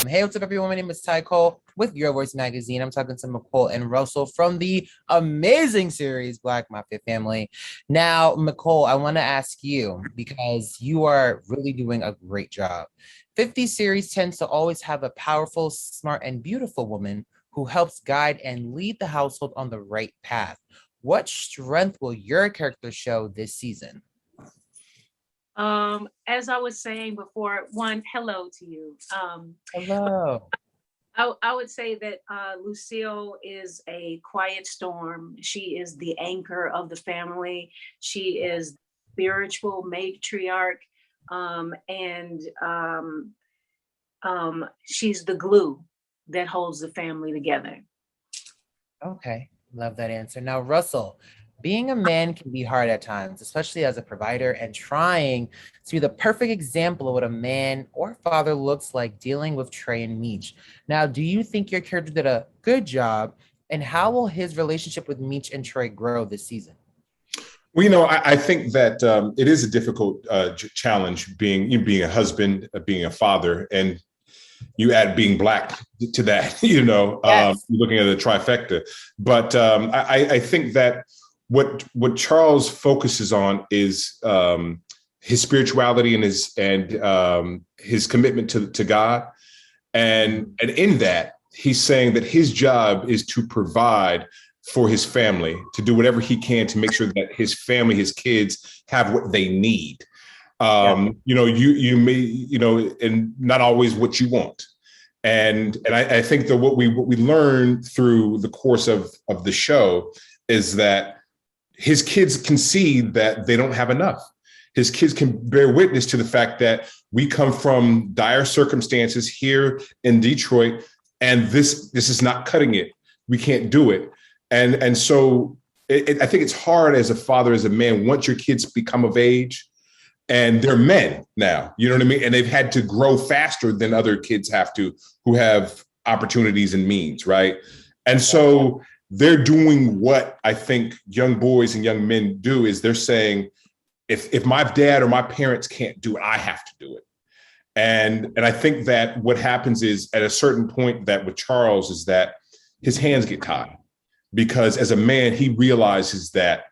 Hey, what's up, everyone? My name is Ty Cole with Your Voice Magazine. I'm talking to Michole and Russell from the amazing series Black Mafia Family. Now, Michole, I want to ask you because you are really doing a great job. 50 series tends to always have a powerful, smart, and beautiful woman who helps guide and lead the household on the right path. What strength will your character show this season? As I was saying before, one, hello to you. Hello. I would say that Lucille is a quiet storm. She is the anchor of the family. She is spiritual matriarch, and she's the glue that holds the family together. Okay, love that answer. Now, Russell, being a man can be hard at times, especially as a provider and trying to be the perfect example of what a man or father looks like dealing with Trey and Meech. Now, do you think your character did a good job? And how will his relationship with Meech and Trey grow this season? Well, I think that it is a difficult challenge being a husband, being a father, and you add being Black to that. Yes. Looking at a trifecta. But I think that what Charles focuses on is his spirituality and his commitment to God, and in that he's saying that his job is to provide for his family, to do whatever he can to make sure that his family, his kids, have what they need. You may, and not always what you want. And I think that what we learn through the course of the show is that his kids can see that they don't have enough. His kids can bear witness to the fact that we come from dire circumstances here in Detroit, and this is not cutting it. We can't do it. And so I think it's hard as a father, as a man, once your kids become of age and they're men now, you know what I mean? And they've had to grow faster than other kids have to, who have opportunities and means, right? And so they're doing what I think young boys and young men do, is they're saying, if my dad or my parents can't do it, I have to do it. And I think that what happens is at a certain point that with Charles is that his hands get tied, because as a man, he realizes that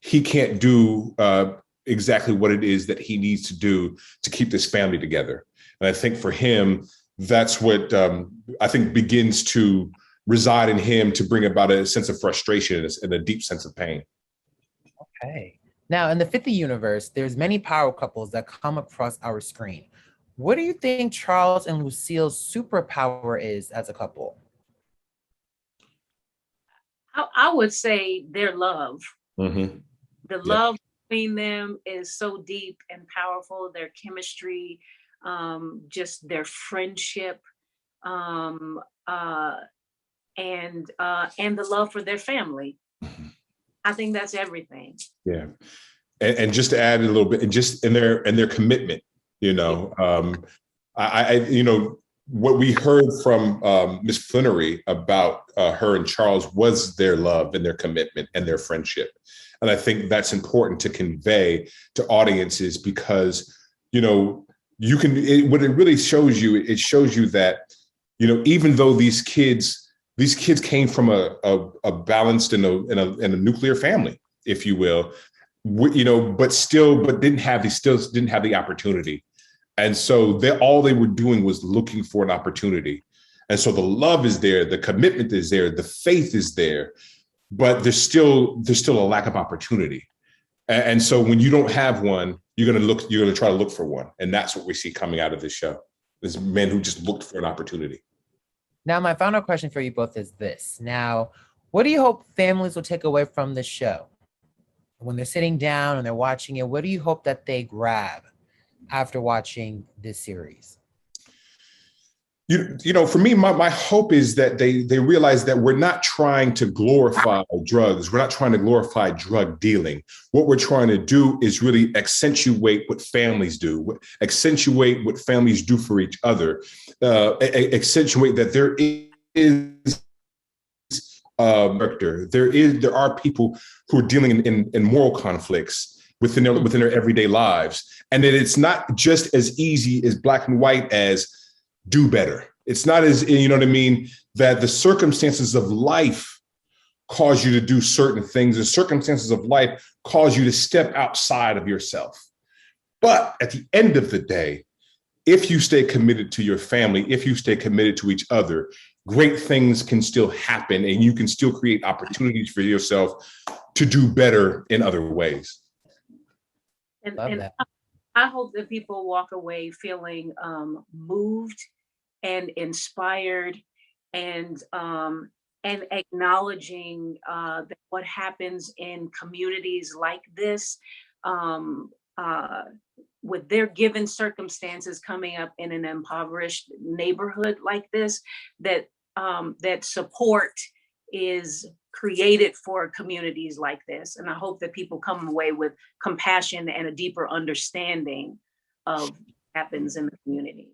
he can't do exactly what it is that he needs to do to keep this family together. And I think for him, that's what I think begins to reside in him, to bring about a sense of frustration and a deep sense of pain. Okay. Now, in the 50 universe, there's many power couples that come across our screen. What do you think Charles and Lucille's superpower is as a couple? I would say their love. Mm-hmm. The love between them is so deep and powerful. Their chemistry, just their friendship, and the love for their family. I think that's everything. Yeah, and just to add a little bit, and just in their commitment, what we heard from Miss Flannery about her and Charles was their love and their commitment and their friendship. And I think that's important to convey to audiences, because, what it really shows you, it shows you that, even though these kids came from a balanced and a nuclear family, if you will, but didn't have the opportunity. And so all they were doing was looking for an opportunity. And so the love is there, the commitment is there, the faith is there, but there's still a lack of opportunity. And so when you don't have one, you're going to try to look for one. And that's what we see coming out of this show. This men who just looked for an opportunity. Now, my final question for you both is this. Now, what do you hope families will take away from this show? When they're sitting down and they're watching it, what do you hope that they grab after watching this series? For me, my hope is that they realize that we're not trying to glorify drugs. We're not trying to glorify drug dealing. What we're trying to do is really accentuate what families do, accentuate what families do for each other, accentuate that there is character. There are people who are dealing in moral conflicts within their everyday lives, and that it's not just as easy as black and white as do better. It's not as, you know what I mean, that the circumstances of life cause you to do certain things. The circumstances of life cause you to step outside of yourself. But at the end of the day, if you stay committed to your family, if you stay committed to each other, great things can still happen and you can still create opportunities for yourself to do better in other ways. And I hope that people walk away feeling moved and inspired and acknowledging that what happens in communities like this, with their given circumstances coming up in an impoverished neighborhood like this, that that support is created for communities like this. And I hope that people come away with compassion and a deeper understanding of what happens in the community.